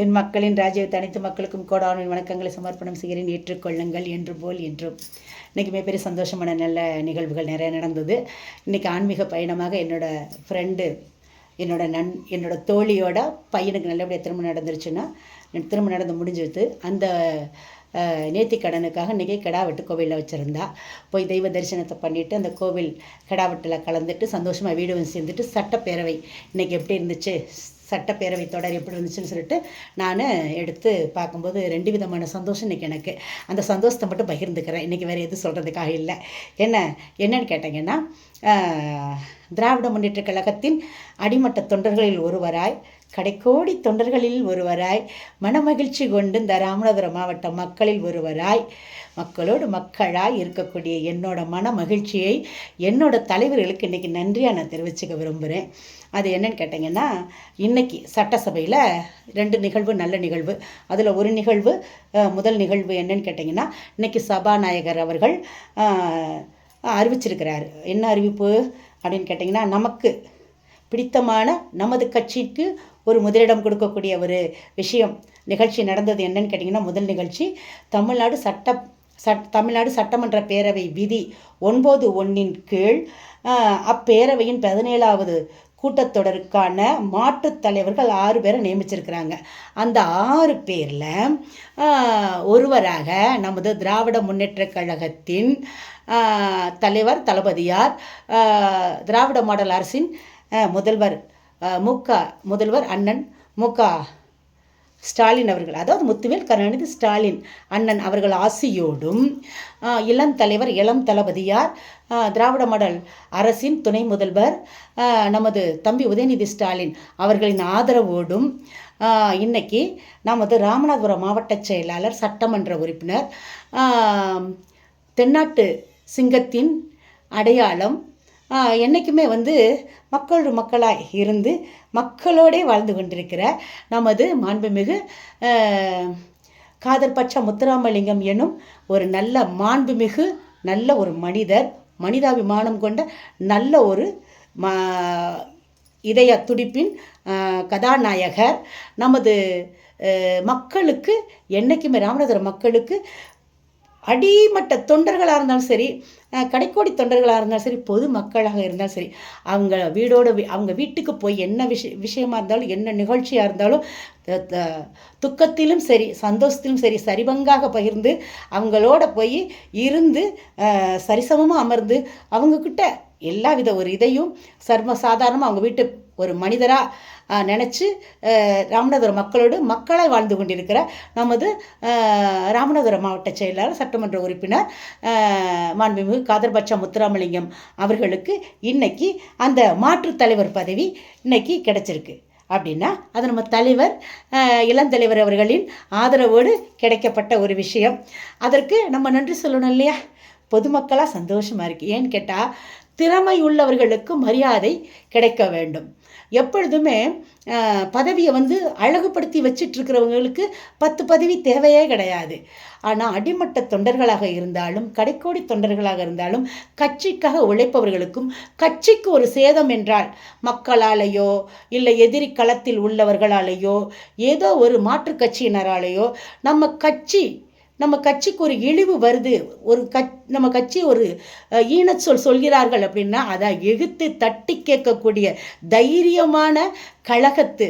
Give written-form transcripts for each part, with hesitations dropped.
என் மக்களின் ராஜ்யத்தை அனைத்து மக்களுக்கும் கோடான வணக்கங்களை சமர்ப்பணம் செய்கிறேன். ஏற்றுக்கொள்ளுங்கள் என்று போல் என்றும். இன்றைக்கி மிகப்பெரிய சந்தோஷமான நல்ல நிகழ்வுகள் நிறைய நடந்தது. இன்றைக்கி ஆன்மீக பயணமாக என்னோடய ஃப்ரெண்டு என்னோட தோழியோட பையனுக்கு நல்லபடியாக திருமணம் நடந்துருச்சுன்னா திருமணம் நடந்து முடிஞ்சது. அந்த நேர்த்தி கடனுக்காக இன்றைக்கி கிடாவெட்டு கோவிலில் வச்சுருந்தா. போய் தெய்வ தரிசனத்தை பண்ணிவிட்டு அந்த கோவில் கிடாவெட்டில் கலந்துட்டு சந்தோஷமாக வீடு வந்து சேர்ந்துட்டு சட்டப்பேரவை இன்றைக்கி எப்படி இருந்துச்சு, சட்டப்பேரவை தொடர் எப்படி இருந்துச்சுன்னு சொல்லிட்டு நான் எடுத்து பார்க்கும்போது 2 விதமான சந்தோஷம் இன்றைக்கி எனக்கு. அந்த சந்தோஷத்தை மட்டும் பகிர்ந்துக்கிறேன். இன்றைக்கி வேறு எதுவும் சொல்கிறதுக்காக இல்லை. என்னன்னு கேட்டிங்கன்னா, திராவிட முன்னேற்ற கழகத்தின் அடிமட்ட தொண்டர்களில் ஒருவராய், கடைக்கோடி தொண்டர்களில் ஒருவராய், மனமகிழ்ச்சி கொண்டு இந்த ராமநாதபுரம் மாவட்ட மக்களில் ஒருவராய், மக்களோடு மக்களாய் இருக்கக்கூடிய என்னோட மன மகிழ்ச்சியை என்னோட தலைவர்களுக்கு இன்றைக்கி நன்றியாக நான் தெரிவிச்சுக்க விரும்புகிறேன். அது என்னன்னு கேட்டிங்கன்னா, இன்றைக்கி சட்டசபையில் 2 நிகழ்வு, நல்ல நிகழ்வு. அதில் ஒரு நிகழ்வு, முதல் நிகழ்வு என்னன்னு கேட்டிங்கன்னா, இன்றைக்கி சபாநாயகர் அவர்கள் அறிவிச்சிருக்கிறார். என்ன அறிவிப்பு அப்படின்னு கேட்டிங்கன்னா, நமக்கு பிடித்தமான நமது கட்சிக்கு ஒரு முதலிடம் கொடுக்கக்கூடிய ஒரு விஷயம் நிகழ்ச்சி நடந்தது. என்னன்னு கேட்டிங்கன்னா, முதல் நிகழ்ச்சி தமிழ்நாடு சட்டமன்ற பேரவை விதி 9(1) கீழ் அப்பேரவையின் 17வது கூட்டத்தொடருக்கான மாற்றுத் தலைவர்கள் 6 பேரை நியமிச்சிருக்கிறாங்க. அந்த 6 பேரில் ஒருவராக நமது திராவிட முன்னேற்ற கழகத்தின் தலைவர் தளபதியார், திராவிட மாடல் அரசின் முதல்வர் அண்ணன் மு.க. ஸ்டாலின் அவர்கள், அதாவது முத்துவேல் கருணாநிதி ஸ்டாலின் அண்ணன் அவர்கள் ஆசியோடும், இளம் தலைவர் இளம் தளபதியார், திராவிட மாடல் அரசின் துணை முதல்வர் நமது தம்பி உதயநிதி ஸ்டாலின் அவர்களின் ஆதரவோடும் இன்னைக்கு நமது ராமநாதபுரம் மாவட்ட செயலாளர், சட்டமன்ற உறுப்பினர், தென்னாட்டு சிங்கத்தின் அடையாளம், என்றைக்குமே மக்களோடு மக்களாய் இருந்து மக்களோடே வாழ்ந்து கொண்டிருக்கிற நமது மாண்புமிகு காதர்பட்ச முத்துராமலிங்கம் எனும் ஒரு நல்ல மாண்புமிகு நல்ல ஒரு மனிதர், மனிதாபிமானம் கொண்ட நல்ல ஒரு இதய துடிப்பின் கதாநாயகர், நமது மக்களுக்கு என்றைக்குமே ராமநாதபுரம் மக்களுக்கு அடிமட்ட தொண்டர்களாக இருந்தாலும் சரி, கடைக்கோடி தொண்டர்களாக இருந்தாலும் சரி, பொது மக்களாக இருந்தாலும் சரி, அவங்க வீட்டுக்கு போய் என்ன விஷயமா இருந்தாலும், என்ன நிகழ்ச்சியாக இருந்தாலும், துக்கத்திலும் சரி சந்தோஷத்திலும் சரி சரிபங்காக பகிர்ந்து அவங்களோட போய் இருந்து சரிசமமாக அமர்ந்து அவங்கக்கிட்ட எல்லா வித ஒரு இதையும் சர்வசாதாரணமாக அவங்க வீட்டு ஒரு மனிதராக நினச்சி ராமநாதபுரம் மக்களோடு மக்களாய் வாழ்ந்து கொண்டிருக்கிற நமது ராமநாதபுரம் மாவட்ட செயலாளர், சட்டமன்ற உறுப்பினர் மாண்புமிகு காதர்பட்ச முத்துராமலிங்கம் அவர்களுக்கு இன்னைக்கு அந்த மாற்றுத் தலைவர் பதவி இன்னைக்கு கிடைச்சிருக்கு. அப்படின்னா அது நம்ம தலைவர் இளந்தலைவர் அவர்களின் ஆதரவோடு கிடைக்கப்பட்ட ஒரு விஷயம். அதற்கு நம்ம நன்றி சொல்லணும் இல்லையா? பொதுமக்களாக சந்தோஷமாக இருக்குது. ஏன்னு கேட்டால், திறமை உள்ளவர்களுக்கு மரியாதை கிடைக்க வேண்டும். எப்பொழுதுமே பதவியை அழகுபடுத்தி வச்சிட்ருக்கிறவங்களுக்கு 10 பதவி தேவையே கிடையாது. ஆனால் அடிமட்ட தொண்டர்களாக இருந்தாலும், கடைக்கோடி தொண்டர்களாக இருந்தாலும், கட்சிக்காக உழைப்பவர்களுக்கும், கட்சிக்கு ஒரு சேதம் என்றால் மக்களாலேயோ இல்லை எதிரி களத்தில் உள்ளவர்களாலேயோ ஏதோ ஒரு மாற்று கட்சியினராலேயோ நம்ம கட்சிக்கு ஒரு இழிவு வருது, நம்ம கட்சி ஒரு ஈனச்சொல் சொல்கிறார்கள் அப்படின்னா அதை எதிர்த்து தட்டி கேட்கக்கூடிய தைரியமான கழகத்து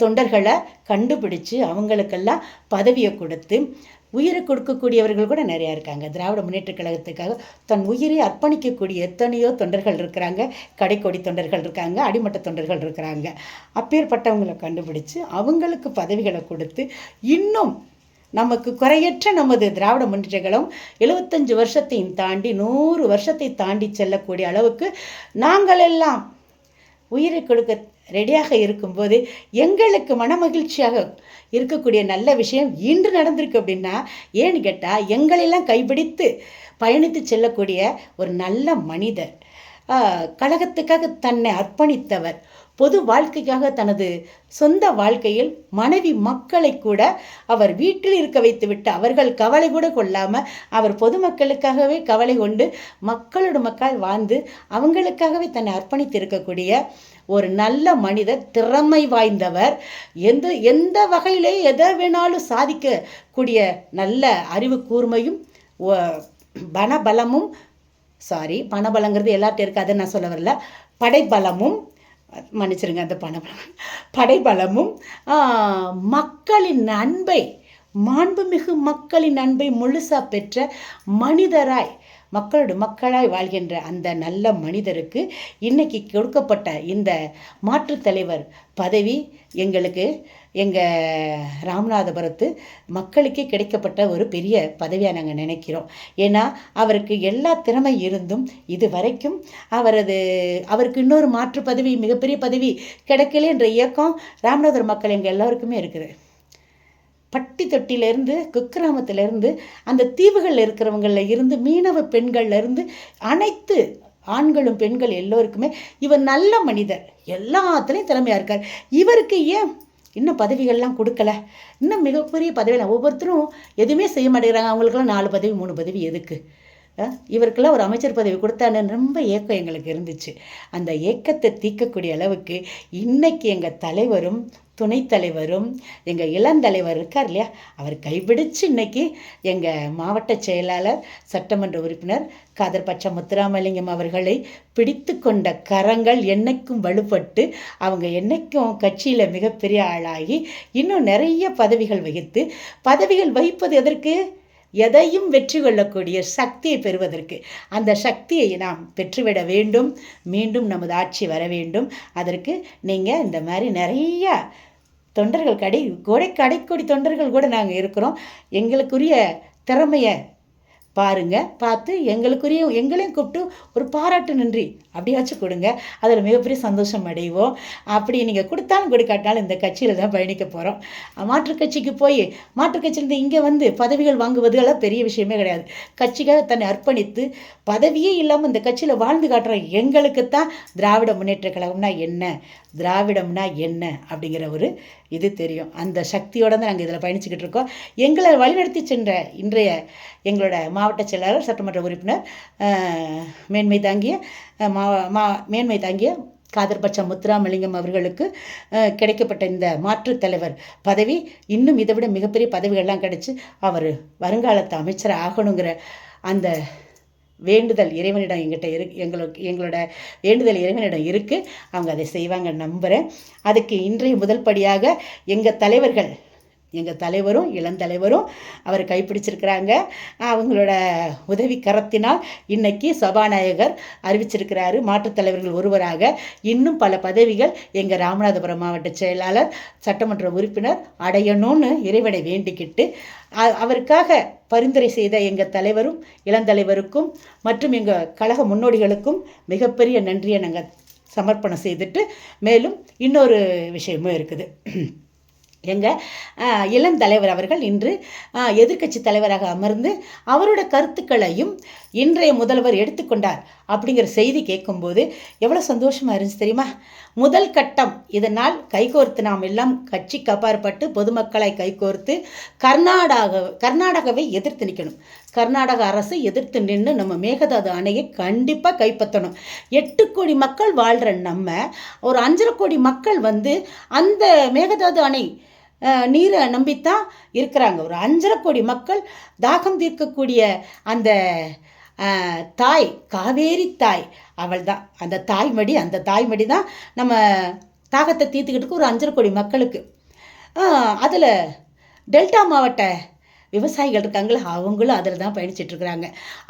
தொண்டர்களை கண்டுபிடிச்சு அவங்களுக்கெல்லாம் பதவியை கொடுத்து உயிரை கொடுக்கக்கூடியவர்கள் கூட நிறையா இருக்காங்க. திராவிட முன்னேற்ற கழகத்துக்காக தன் உயிரை அர்ப்பணிக்கக்கூடிய எத்தனையோ தொண்டர்கள் இருக்கிறாங்க, கடைக்கோடி தொண்டர்கள் இருக்காங்க, அடிமட்ட தொண்டர்கள் இருக்கிறாங்க. அப்பேற்பட்டவங்களை கண்டுபிடிச்சு அவங்களுக்கு பதவிகளை கொடுத்து இன்னும் நமக்கு குறையற்ற நமது திராவிட முன்னேற்ற கழகம் 75 வருஷத்தையும் தாண்டி 100 வருஷத்தை தாண்டி செல்லக்கூடிய அளவுக்கு நாங்கள் எல்லாம் உயிரை கொடுக்க ரெடியாக இருக்கும்போது எங்களுக்கு மனமகிழ்ச்சியாக இருக்கக்கூடிய நல்ல விஷயம் இன்று நடந்திருக்கு. அப்படின்னா ஏன்னு கேட்டால், எங்களெல்லாம் கைப்பிடித்து பயணித்து செல்லக்கூடிய ஒரு நல்ல மனிதர், கழகத்துக்காக தன்னை அர்ப்பணித்தவர், பொது வாழ்க்கைக்காக தனது சொந்த வாழ்க்கையில் மனைவி மக்களை கூட அவர் வீட்டில் இருக்க வைத்து விட்டு அவர்கள் கவலை கூட கொள்ளாமல் அவர் பொதுமக்களுக்காகவே கவலை கொண்டு மக்களோட மக்கள் வாழ்ந்து அவங்களுக்காகவே தன்னை அர்ப்பணித்து இருக்கக்கூடிய ஒரு நல்ல மனிதர், திறமை வாய்ந்தவர், எந்த வகையிலே எதை வேணாலும் சாதிக்கக்கூடிய நல்ல அறிவு கூர்மையும் பணபலமும் பணபலங்கிறது எல்லார்ட்டும் இருக்குது, அதை நான் சொல்ல வரல, படைபலமும் மன்னிச்சிருங்க, அந்த படைபலமும் மக்களின் அன்பை, மாண்புமிகு மக்களின் அன்பை முழுசா பெற்ற மனிதராய், மக்களாய் வாழ்கின்ற அந்த நல்ல மனிதருக்கு இன்னைக்கு கொடுக்கப்பட்ட இந்த மாற்றுத்தலைவர் பதவி எங்களுக்கு எங்கள் ராமநாதபுரத்து மக்களுக்கே கிடைக்கப்பட்ட ஒரு பெரிய பதவியாக நாங்கள் நினைக்கிறோம். ஏன்னா அவருக்கு எல்லா திறமை இருந்தும் இது வரைக்கும் அவருக்கு இன்னொரு மாற்று பதவி, மிகப்பெரிய பதவி கிடைக்கல என்ற இயக்கம் ராமநாதபுரம் மக்கள் எங்கள் எல்லோருக்குமே இருக்குது. பட்டி தொட்டிலேருந்து குக்கிராமத்திலேருந்து அந்த தீவுகளில் இருக்கிறவங்களில் இருந்து மீனவ பெண்கள்ல இருந்து அனைத்து ஆண்களும் பெண்கள் எல்லோருக்குமே இவர் நல்ல மனிதர், எல்லாத்துலேயும் திறமையாக இருக்கார். இவருக்கு ஏன் இன்னும் பதவிகள்லாம் கொடுக்கல? இன்னும் மிகப்பெரிய பதவியில் ஒவ்வொருத்தரும் எதுவுமே செய்ய மாட்டேங்கிறாங்க. அவங்களுக்கெல்லாம் 4 பதவி 3 பதவி எதுக்கு? இவருக்கெல்லாம் ஒரு அமைச்சர் பதவி கொடுத்தான்னு ரொம்ப ஏக்கம் எங்களுக்கு இருந்துச்சு. அந்த ஏக்கத்தை தீர்க்கக்கூடிய அளவுக்கு இன்னைக்கு எங்கள் தலைவரும் துணைத் தலைவரும் எங்கள் இளந்தலைவர் இருக்கார் இல்லையா, அவர் கைப்பிடிச்சு இன்னைக்கு எங்கள் மாவட்ட செயலாளர் சட்டமன்ற உறுப்பினர் காதர்பாட்சா முத்துராமலிங்கம் அவர்களை பிடித்து கொண்ட கரங்கள் என்னைக்கும் வலுப்பட்டு அவங்க என்னைக்கும் கட்சியில் மிகப்பெரிய ஆளாகி இன்னும் நிறைய பதவிகள் வகிப்பது எதற்கு? எதையும் வெற்றி கொள்ளக்கூடிய சக்தியை பெறுவதற்கு. அந்த சக்தியை நாம் பெற்றுவிட வேண்டும். மீண்டும் நமது ஆட்சி வர வேண்டும். அதற்கு நீங்கள் இந்த மாதிரி நிறைய தொண்டர்கள் கடைக்கோடி தொண்டர்கள் கூட நாங்கள் இருக்கிறோம். எங்களுக்குரிய திறமையை பார்த்து எங்களையும் கூப்பிட்டு ஒரு பாராட்டு நன்றி அப்படியாச்சும் கொடுங்க. அதில் மிகப்பெரிய சந்தோஷம் அடைவோம். அப்படி நீங்கள் கொடுத்தாலும் கொடுக்காட்டாலும் இந்த கட்சியில் தான் பயணிக்க போகிறோம். மாற்றுக் கட்சிக்கு போய் மாற்றுக் கட்சியிலேருந்து இங்கே வந்து பதவிகள் வாங்குவதுலாம் பெரிய விஷயமே கிடையாது. கட்சிக்காக தன்னை அர்ப்பணித்து பதவியே இல்லாமல் இந்த கட்சியில் வாழ்ந்து காட்டுறோம். எங்களுக்குத்தான் திராவிட முன்னேற்ற கழகம்னா என்ன அப்படிங்கிற ஒரு இது தெரியும். அந்த சக்தியோடு தான் நாங்கள் இதில் பயணிச்சுக்கிட்டு இருக்கோம். எங்களை வழிநடத்தி சென்ற இன்றைய எங்களோட மாவட்ட செயலாளர் சட்டமன்ற உறுப்பினர் மேன்மை தாங்கிய காதர்பாட்சா முத்துராமலிங்கம் அவர்களுக்கு கிடைக்கப்பட்ட இந்த மாற்றுத் தலைவர் பதவி இன்னும் இதை விட மிகப்பெரிய பதவிகள்லாம் கிடைச்சி அவர் வருங்காலத்து அமைச்சர் ஆகணுங்கிற அந்த வேண்டுதல் இறைவனிடம் எங்களோட வேண்டுதல் இறைவனிடம் இருக்குது. அவங்க அதை செய்வாங்க நம்புகிறேன். அதுக்கு இன்றைய முதல் படியாக எங்கள் தலைவரும் இளந்தலைவரும் அவர் கைப்பிடிச்சிருக்கிறாங்க. அவங்களோட உதவி கரத்தினால் இன்னைக்கு சபாநாயகர் அறிவிச்சிருக்கிறாரு மாற்றுத்தலைவர்கள் ஒருவராக இன்னும் பல பதவிகள் எங்கள் ராமநாதபுரம் மாவட்ட செயலாளர் சட்டமன்ற உறுப்பினர் அடையணும்னு இறைவனை வேண்டிக்கிட்டு அவருக்காக பரிந்துரை செய்த எங்கள் தலைவரும் இளந்தலைவருக்கும் மற்றும் எங்கள் கழக முன்னோடிகளுக்கும் மிகப்பெரிய நன்றியை நாங்கள் சமர்ப்பணம் செய்துட்டு மேலும் இன்னொரு விஷயமும் இருக்குது. எங்கள் இளந்தலைவர் அவர்கள் இன்று எதிர்க்கட்சி தலைவராக அமர்ந்து அவரோட கருத்துக்களையும் இன்றைய முதல்வர் எடுத்துக்கொண்டார் அப்படிங்கிற செய்தி கேட்கும்போது எவ்வளோ சந்தோஷமாக இருந்துச்சு தெரியுமா? முதல் கட்டம் இதனால் கைகோர்த்து நாம் எல்லாம் கட்சிக்கு அப்பாற்பட்டு பொதுமக்களை கைகோர்த்து கர்நாடகாவை எதிர்த்து நிற்கணும். கர்நாடக அரசை எதிர்த்து நின்று நம்ம மேகதாது அணையை கண்டிப்பாக கைப்பற்றணும். 8 கோடி மக்கள் வாழ்கிற நம்ம ஒரு 5.5 கோடி மக்கள் அந்த மேகதாது அணை நீரை நம்பித்தான் இருக்கிறாங்க. ஒரு 5.5 கோடி மக்கள் தாகம் தீர்க்கக்கூடிய அந்த தாய், காவேரி தாய், அவள் தான் அந்த தாய்மடி தான் நம்ம தாகத்தை தீர்த்துக்கிட்டு ஒரு 5.5 கோடி மக்களுக்கு. அதில் டெல்டா மாவட்ட விவசாயிகள் இருக்காங்களா, அவங்களும் அதில் தான் பயணிச்சிட்ருக்குறாங்க.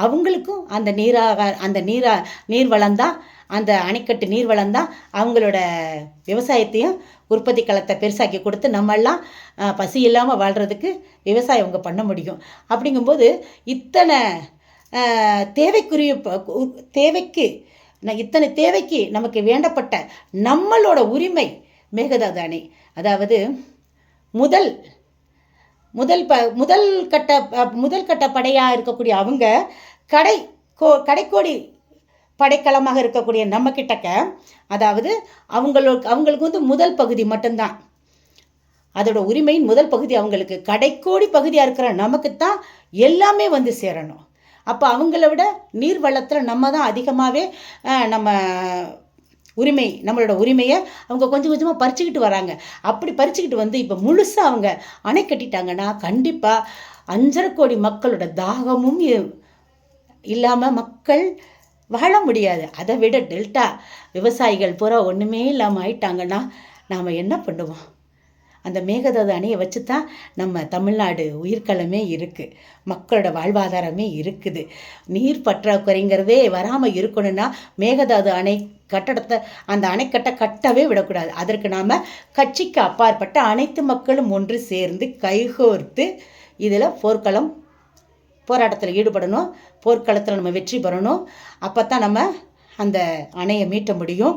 அவங்களுக்கும் அந்த நீர்வளம் தான், அந்த அணைக்கட்டு நீர்வளம் தான் அவங்களோட விவசாயத்தையும் உற்பத்தி களத்தை பெருசாக்கி கொடுத்து நம்மெல்லாம் பசி இல்லாமல் வாழ்கிறதுக்கு விவசாயம் அவங்க பண்ண முடியும். அப்படிங்கும்போது இத்தனை தேவைக்கு நமக்கு வேண்டப்பட்ட நம்மளோட உரிமை மேகதாது அணை. அதாவது முதல் கட்ட படையாக இருக்கக்கூடிய அவங்க கடைக்கோடி படைக்கலமாக இருக்கக்கூடிய நம்ம கிட்டக்க, அதாவது அவங்களுக்கு வந்து முதல் பகுதி மட்டும்தான், அதோட உரிமையின் முதல் பகுதி அவங்களுக்கு. கடைக்கோடி பகுதியாக இருக்கிற நமக்குத்தான் எல்லாமே வந்து சேரணும். அப்போ அவங்கள விட நீர் வளத்தில் நம்ம தான் அதிகமாகவே நம்ம நம்மளோட உரிமையை அவங்க கொஞ்சம் கொஞ்சமாக பறிச்சுக்கிட்டு வராங்க. அப்படி பறிச்சுக்கிட்டு வந்து இப்போ முழுசாக அவங்க அணை கட்டிட்டாங்கன்னா கண்டிப்பாக 5.5 கோடி மக்களோட தாகமும் இல்லாமல் மக்கள் வாழ முடியாது. அதை விட டெல்டா விவசாயிகள் பூரா ஒன்றுமே இல்லாமல் ஆயிட்டாங்கன்னா நாம் என்ன பண்ணுவோம்? அந்த மேகதாது அணையை வச்சு தான் நம்ம தமிழ்நாடு உயிர்க்களமே இருக்குது, மக்களோட வாழ்வாதாரமே இருக்குது. நீர் பற்றாக்குறைங்கிறதே வராமல் இருக்கணும்னா மேகதாது அணை கட்டடத்தை, அந்த அணைக்கட்டை கட்டவே விடக்கூடாது. அதற்கு நாம் கட்சிக்கு அப்பாற்பட்ட அனைத்து மக்களும் ஒன்று சேர்ந்து கைகோர்த்து இதில் போராட்டத்தில் ஈடுபடணும். போர்க்களத்தில் நம்ம வெற்றி பெறணும். அப்போ தான் நம்ம அந்த அணையை மீட்ட முடியும்.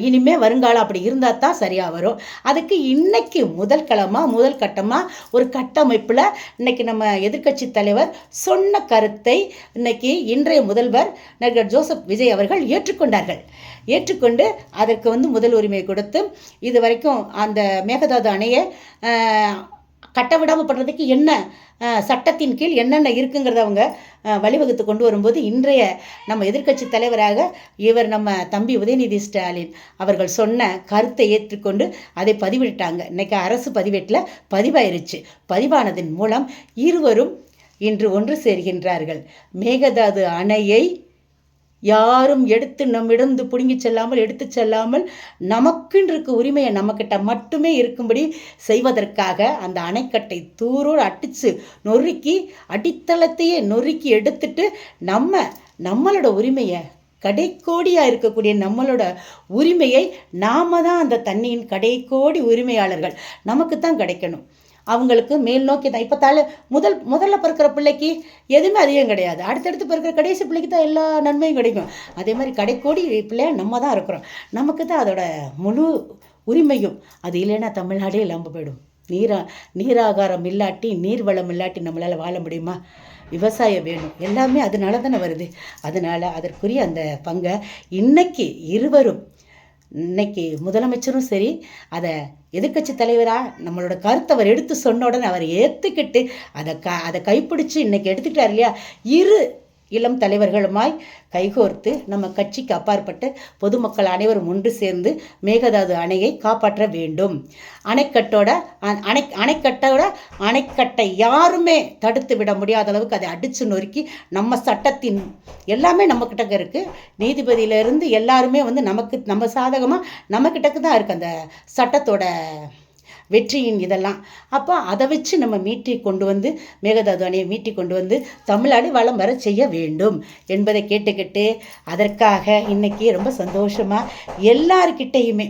இனிமேல் வருங்காலம் அப்படி இருந்தால் தான் சரியாக வரும். அதுக்கு இன்னைக்கு முதல் கட்டமாக ஒரு கட்டமைப்பில் இன்னைக்கு நம்ம எதிர்க்கட்சி தலைவர் சொன்ன கருத்தை இன்னைக்கு இன்றைய முதல்வர் நடிகர் ஜோசப் விஜய் அவர்கள் ஏற்றுக்கொண்டு அதற்கு வந்து முதல் உரிமை கொடுத்து இது வரைக்கும் அந்த மேகதாது அணையை கட்ட விடாமல் பண்ணுறதுக்கு என்ன சட்டத்தின் கீழ் என்னென்ன இருக்குங்கிறத அவங்க வழிவகுத்து கொண்டு வரும்போது இன்றைய நம்ம எதிர்க்கட்சி தலைவராக நம்ம தம்பி உதயநிதி ஸ்டாலின் அவர்கள் சொன்ன கருத்தை ஏற்றுக்கொண்டு அதை பதிவிட்டாங்க. இன்றைக்கி அரசு பதிவேட்டில் பதிவாயிருச்சு. பதிவானதன் மூலம் இருவரும் இன்று ஒன்று சேர்கின்றார்கள். மேகதாது அணையை யாரும் நம்மிடந்து பிடுங்கி எடுத்து செல்லாமல் நமக்குன்னு இருக்க உரிமையை நம்மக்கிட்ட மட்டுமே இருக்கும்படி செய்வதற்காக அந்த அணைக்கட்டை தூரோடு நொறுக்கி அடித்தளத்தையே நொறுக்கி எடுத்துட்டு நம்மளோட உரிமையை, கடைக்கோடியாக இருக்கக்கூடிய நம்மளோட உரிமையை நாம தான் அந்த தண்ணியின் கடைக்கோடி உரிமையாளர்கள், நமக்கு தான் கிடைக்கணும். அவங்களுக்கு மேல் நோக்கி தான். இப்போ முதல்ல பிறக்கிற பிள்ளைக்கு எதுவுமே அதிகம் கிடையாது. அடுத்தடுத்து பிறக்கிற கடைசி பிள்ளைக்கு தான் எல்லா நன்மையும் கிடைக்கும். அதே மாதிரி கடைக்கோடி பிள்ளையாக நம்ம தான் இருக்கிறோம். நமக்கு தான் அதோட முழு உரிமையும். அது இல்லைன்னா தமிழ்நாடே இல்லாமல் போயிடும். நீராகாரம் இல்லாட்டி, நீர்வளம் இல்லாட்டி நம்மளால் வாழ முடியுமா? விவசாயம் வேணும். எல்லாமே அதனால தானே வருது. அதனால் அதற்குரிய அந்த பங்கை இன்னைக்கு இருவரும், இன்னைக்கு முதலமைச்சரும் சரி, அதை எதிர்க்கட்சி தலைவராக நம்மளோட கருத்தை அவர் எடுத்து சொன்ன உடனே அவர் ஏற்றுக்கிட்டு அதை கைப்பிடிச்சு இன்னைக்கு எடுத்துக்கிட்டார் இல்லையா? இரு இளம் தலைவர்களுமாய் கைகோர்த்து நம்ம கட்சிக்கு அப்பாற்பட்டு பொதுமக்கள் அனைவரும் ஒன்று சேர்ந்து மேகதாது அணையை காப்பாற்ற வேண்டும். அணைக்கட்டை யாருமே தடுத்து விட முடியாத அளவுக்கு அதை அடித்து நொறுக்கி நம்ம சட்டத்தின் எல்லாமே நம்மக்கிட்ட இருக்குது. நீதிபதியிலேருந்து எல்லாருமே வந்து நம்ம சாதகமாக நம்மக்கிட்டக்கு தான் இருக்குது அந்த சட்டத்தோட வெற்றியின் இதெல்லாம். அப்போ அதை வச்சு நம்ம கொண்டு வந்து மேகதாது அணையை கொண்டு வந்து தமிழ்நாடு வளம் வர செய்ய வேண்டும் என்பதை கேட்டுக்கிட்டு, அதற்காக இன்னைக்கு ரொம்ப சந்தோஷமாக எல்லார்கிட்டையுமே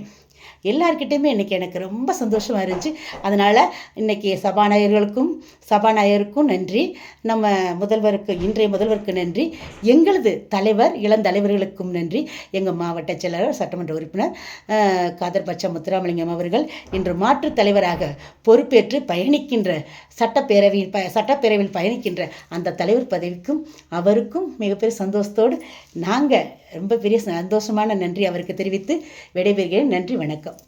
இன்றைக்கி எனக்கு ரொம்ப சந்தோஷமாக இருந்துச்சு. அதனால் இன்றைக்கி சபாநாயகருக்கும் நன்றி, நம்ம இன்றைய முதல்வருக்கு நன்றி, எங்களது இளந்தலைவர்களுக்கும் நன்றி, எங்கள் மாவட்ட செயலாளர் சட்டமன்ற உறுப்பினர் காதர் பச்சா முத்துராமலிங்கம் அவர்கள் இன்று மாற்றுத் தலைவராக பொறுப்பேற்று சட்டப்பேரவையில் பயணிக்கின்ற அந்த தலைவர் பதவிக்கும் அவருக்கும் மிகப்பெரிய சந்தோஷத்தோடு நாங்கள் ரொம்ப பெரிய சந்தோஷமான நன்றி அவருக்கு தெரிவித்து விடைபெறுகிறேன். நன்றி, வணக்கம்.